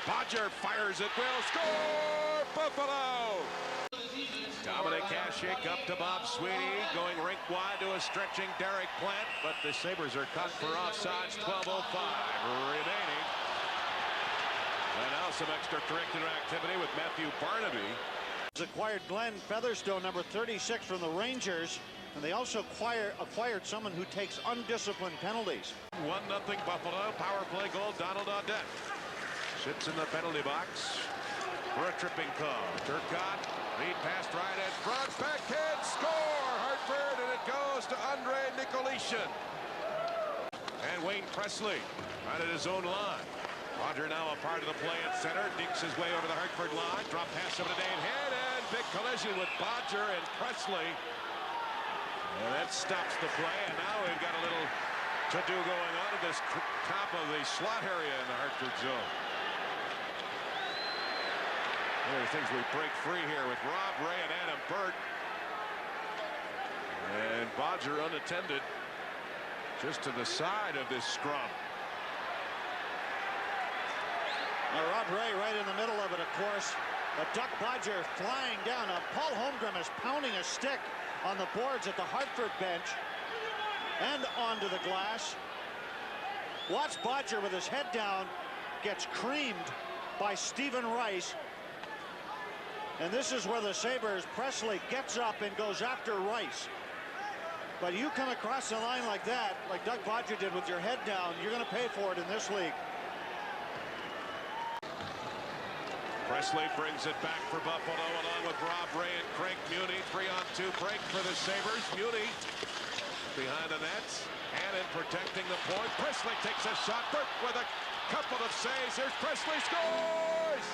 Pronger fires it, will score! Buffalo! Dominic Hasek up to Bob Sweeney, going rink wide to a stretching Derek Plant, but the Sabres are cut for offsides. 12:05 remaining. And now some extracurricular activity with Matthew Barnaby. Acquired Glenn Featherstone, number 36 from the Rangers, and they also acquired someone who takes undisciplined penalties. 1-0 Buffalo, power play goal, Donald Audette. Sits in the penalty box for a tripping call. Turcotte, lead pass right in front, backhand, score! Hartford, and it goes to Andre Nicolishin. And Wayne Presley right at his own line. Pronger now a part of the play at center, dinks his way over the Hartford line, drop pass over to Dane Head, and big collision with Pronger and Presley. And that stops the play, and now we've got a little to-do going on at this top of the slot area in the Hartford zone. There are things we break free here with Rob Ray and Adam Burt. And Pronger unattended just to the side of this scrum. Now Rob Ray right in the middle of it, of course. But Duck Pronger flying down. Now Paul Holmgren is pounding a stick on the boards at the Hartford bench and onto the glass. Watch Pronger with his head down, gets creamed by Stephen Rice. And this is where the Sabres, Presley gets up and goes after Rice. But you come across the line like that, like Doug Pronger did with your head down, you're going to pay for it in this league. Presley brings it back for Buffalo along with Rob Ray and Craig Muni. 3-on-2 break for the Sabres. Muni behind the nets. And in protecting the point. Presley takes a shot. Burt with a couple of saves. Here's Presley, scores!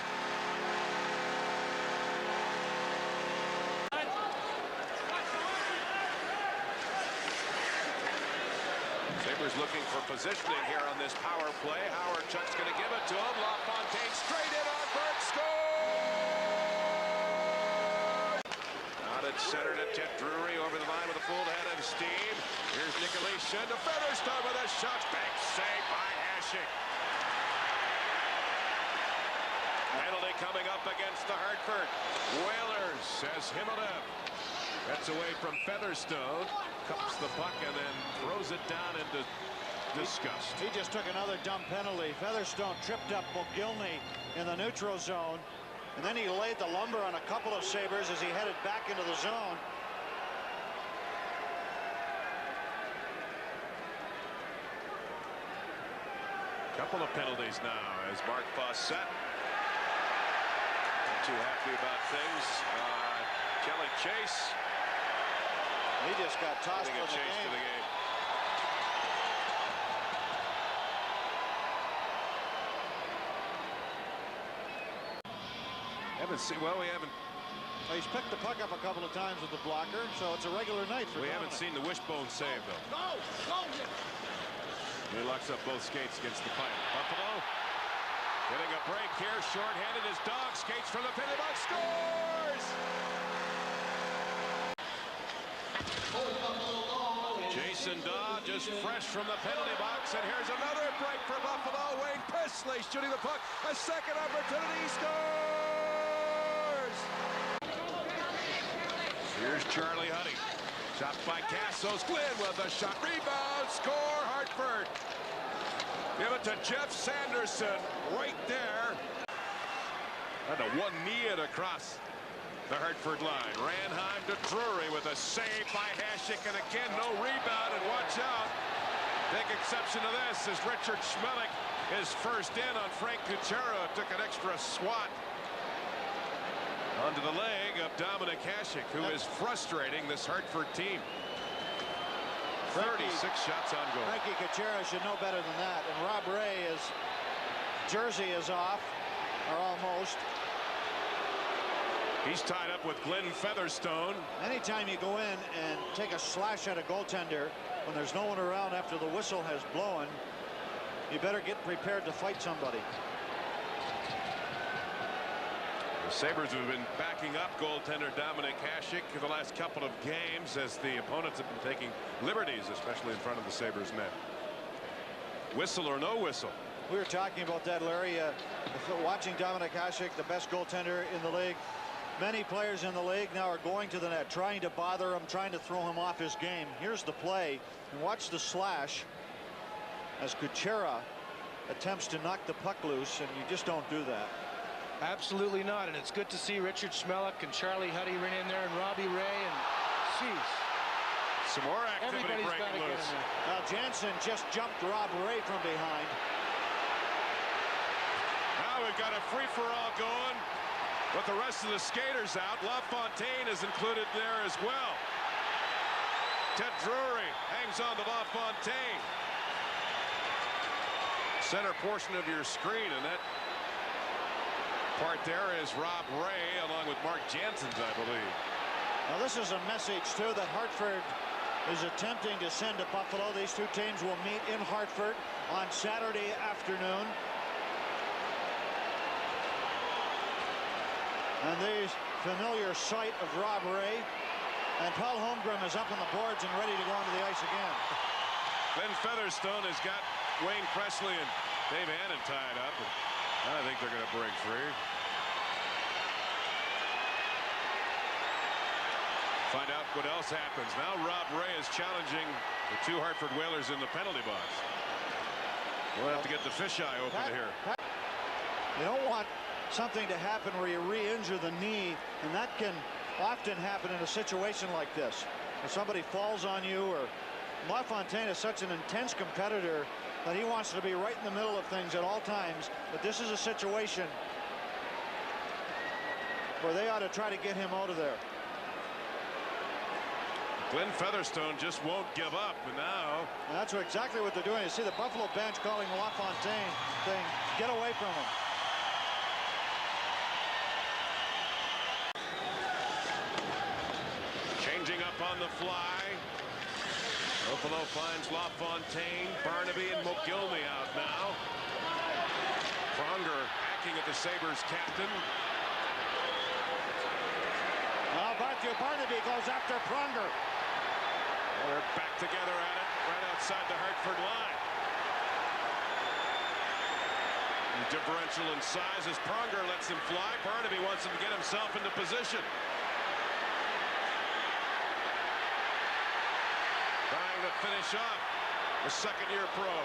Sabres looking for positioning here on this power play. Howard Chuck's going to give it to him. LaFontaine straight in on Burt, score! Out at center to Ted Drury over the line with a full head of steam. Here's Nicolishin to Featherstone with a shot. Big save by Hasek. Penalty coming up against the Hartford. Whalers says Himonev. That's away from Featherstone. Cups the puck and then throws it down into disgust. He just took another dumb penalty. Featherstone tripped up Mogilny in the neutral zone. And then he laid the lumber on a couple of Sabres as he headed back into the zone. Couple of penalties now as Mark Fawcett. Not too happy about things. Kelly Chase. He just got tossed from the to the game. Haven't seen, well, we haven't. Well, he's picked the puck up a couple of times with the blocker, so it's a regular night for We Dominic. haven't seen the wishbone save, though. Go! He locks up both skates against the pipe. Buffalo getting a break here. Short-handed as Dog skates from the penalty box. Scores! Jason Daw just fresh from the penalty box, and here's another break for Buffalo. Wayne Presley shooting the puck. A second opportunity. He scores! Here's Charlie Huddy. Shot by Cassos. Glenn with a shot. Rebound. Score. Hartford. Give it to Jeff Sanderson right there. And a one knee it across the Hartford line. Ranheim to Drury with a save by Hasek, and again no rebound, and watch out. Big exception to this is Richard Schmelik is first in on Frank Kuchera. Took an extra swat onto the leg of Dominic Hasek, who is frustrating this Hartford team. 36 shots on goal. Frankie Kuchera should know better than that. And Rob Ray, his jersey is off, or almost. He's tied up with Glenn Featherstone. Anytime you go in and take a slash at a goaltender when there's no one around after the whistle has blown, you better get prepared to fight somebody. The Sabres have been backing up goaltender Dominic Hasek for the last couple of games as the opponents have been taking liberties, especially in front of the Sabres net. Whistle or no whistle. We were talking about that, Larry. Watching Dominik Hasek, the best goaltender in the league. Many players in the league now are going to the net, trying to bother him, trying to throw him off his game. Here's the play. And watch the slash as Kuchera attempts to knock the puck loose, and you just don't do that. Absolutely not, and it's good to see Richard Schmellick and Charlie Huddy run in there, and Robbie Ray, and jeez. Some more activity Everybody's got to breaking get in loose. there. Now Jansen just jumped Rob Ray from behind. Now we've got a free-for-all going with the rest of the skaters out. LaFontaine is included there as well. Ted Drury hangs on to LaFontaine. Center portion of your screen, and that part there is Rob Ray along with Mark Jansen's, I believe. Now this is a message too that Hartford is attempting to send to Buffalo. These two teams will meet in Hartford on Saturday afternoon. And the familiar sight of Rob Ray, and Paul Holmgren is up on the boards and ready to go onto the ice again. Glenn Featherstone has got Wayne Presley and Dave Hannon tied up, and I think they're going to break free. Find out what else happens. Now Rob Ray is challenging the two Hartford Whalers in the penalty box. We'll have to get the fisheye open here. You don't want something to happen where you re-injure the knee, and that can often happen in a situation like this. If somebody falls on you, or LaFontaine is such an intense competitor that he wants to be right in the middle of things at all times, but this is a situation where they ought to try to get him out of there. Glenn Featherstone just won't give up, and now that's exactly what they're doing. You see the Buffalo bench calling LaFontaine saying, get away from him. changing up on the fly. Buffalo finds LaFontaine, Barnaby, and Mogilny out now. Pronger hacking at the Sabres captain. Now Matthew Barnaby goes after Pronger. Well, they're back together at it right outside the Hartford line. The differential in size as Pronger lets him fly. Barnaby wants him to get himself into position. Trying to finish off the second-year pro.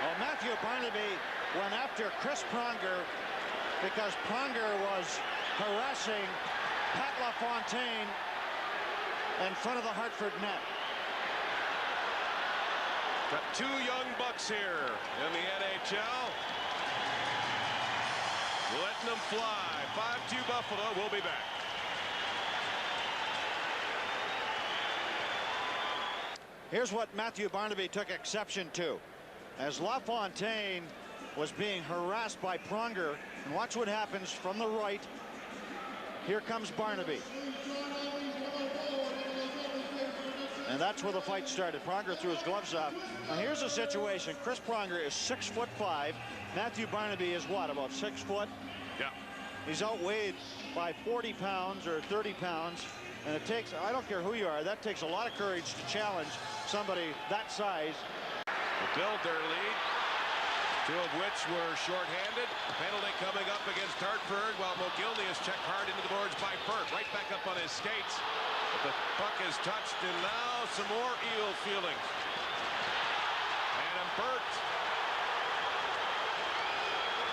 Well, Matthew Barnaby went after Chris Pronger because Pronger was harassing Pat LaFontaine in front of the Hartford net. Got two young bucks here in the NHL. Letting them fly. 5-2 Buffalo. We'll be back. Here's what Matthew Barnaby took exception to. As LaFontaine was being harassed by Pronger, and watch what happens from the right. Here comes Barnaby. And that's where the fight started. Pronger threw his gloves off. Now here's the situation. Chris Pronger is 6'5". Matthew Barnaby is what, about 6 foot? Yeah. He's outweighed by 40 pounds or 30 pounds. And it takes, I don't care who you are, that takes a lot of courage to challenge somebody that size. To build their lead, two of which were shorthanded. Penalty coming up against Hartford, while Mogilny is checked hard into the boards by Burt. Right back up on his skates. But the puck is touched, and now some more Eel feelings. Adam Burt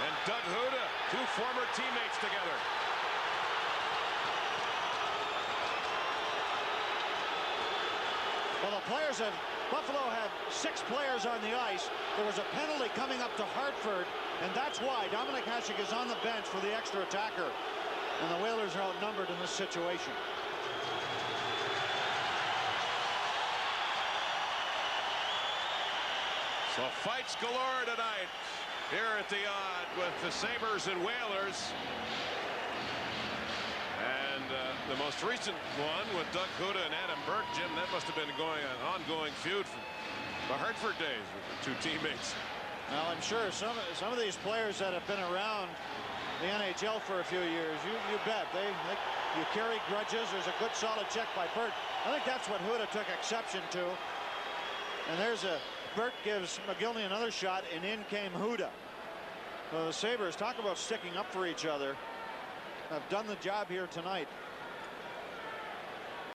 and Doug Huda, two former teammates together. Well, the players of Buffalo had 6 players on the ice. There was a penalty coming up to Hartford, and that's why Dominik Hasek is on the bench for the extra attacker. And the Whalers are outnumbered in this situation. So fights galore tonight here at the Odd with the Sabres and Whalers. And the most recent one with Doug Huda and Adam Burt, Jim, that must have been an ongoing feud from the Hartford days with the two teammates. Now, I'm sure some of these players that have been around the NHL for a few years, you bet, you carry grudges. There's a good solid check by Burt. I think that's what Huda took exception to. And there's a Burt gives McGillney another shot, and in came Huda. So the Sabres, talk about sticking up for each other, have done the job here tonight.